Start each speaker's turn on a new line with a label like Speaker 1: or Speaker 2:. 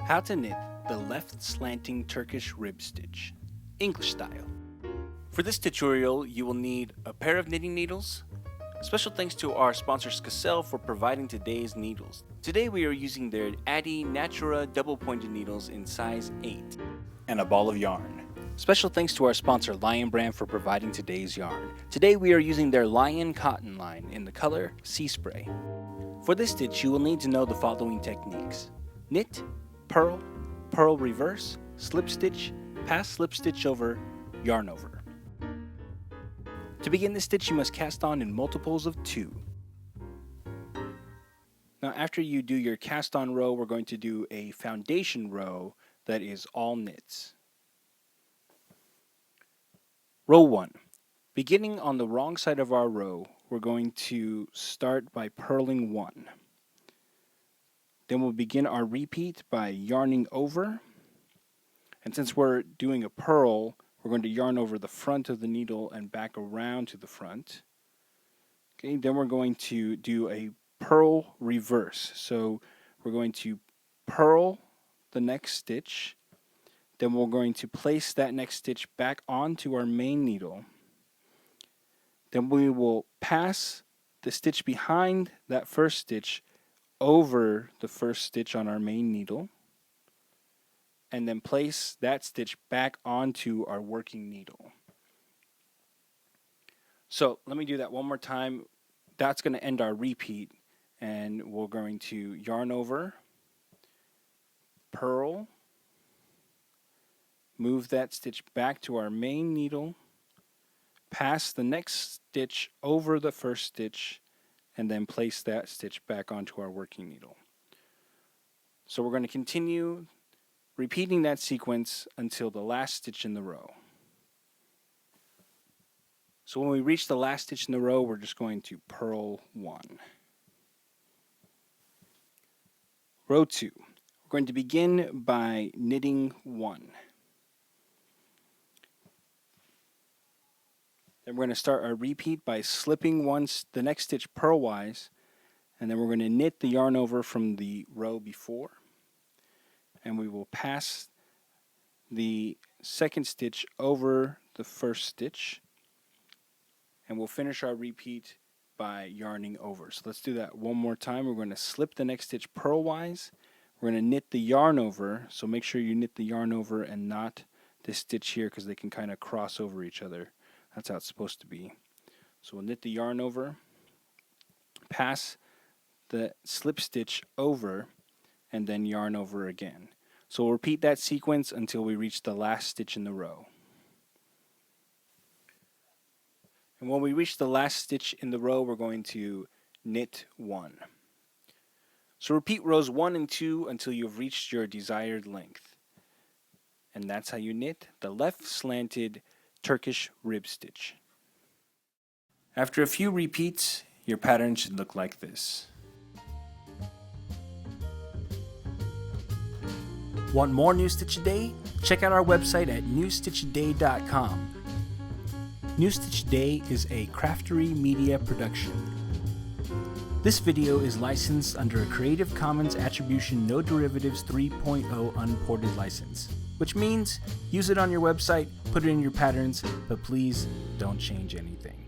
Speaker 1: How to knit the left slanting Turkish rib stitch, English style. For this tutorial, you will need a pair of knitting needles. Special thanks to our sponsor Skacel for providing today's needles. Today we are using their Addi Natura double pointed needles in size 8. And a ball of yarn. Special thanks to our sponsor Lion Brand for providing today's yarn. Today we are using their Lion Cotton line in the color Sea Spray. For this stitch you will need to know the following techniques: knit, purl, purl reverse, slip stitch, pass slip stitch over, yarn over. To begin this stitch you must cast on in multiples of 2. Now after you do your cast on row, we're going to do a foundation row that is all knits. Row 1. Beginning on the wrong side of our row, we're going to start by purling 1. Then we'll begin our repeat by yarning over. And since we're doing a purl, we're going to yarn over the front of the needle and back around to the front. Okay, then we're going to do a purl reverse. So we're going to purl the next stitch. Then we're going to place that next stitch back onto our main needle. Then we will pass the stitch behind that first stitch over the first stitch on our main needle, and then place that stitch back onto our working needle. So let me do that one more time. That's going to end our repeat, and we're going to yarn over, purl, move that stitch back to our main needle, pass the next stitch over the first stitch, and then place that stitch back onto our working needle. So we're going to continue repeating that sequence until the last stitch in the row. So when we reach the last stitch in the row, we're just going to purl 1. Row 2. We're going to begin by knitting 1. Then we're going to start our repeat by slipping the next stitch purlwise, and then we're going to knit the yarn over from the row before, and we will pass the second stitch over the first stitch, and we'll finish our repeat by yarning over. So let's do that one more time. We're going to slip the next stitch purlwise, we're going to knit the yarn over, so make sure you knit the yarn over and not this stitch here because they can kind of cross over each other. That's how it's supposed to be. So we'll knit the yarn over, pass the slip stitch over, and then yarn over again. So we'll repeat that sequence until we reach the last stitch in the row. And when we reach the last stitch in the row, we're going to knit 1. So repeat rows 1 and 2 until you've reached your desired length. And that's how you knit the left slanted Turkish rib stitch. After a few repeats, your pattern should look like this. Want more New Stitch a Day? Check out our website at newstitchaday.com. New Stitch a Day is a Craftery Media production. This video is licensed under a Creative Commons Attribution No Derivatives 3.0 Unported license, which means use it on your website, put it in your patterns, but please don't change anything.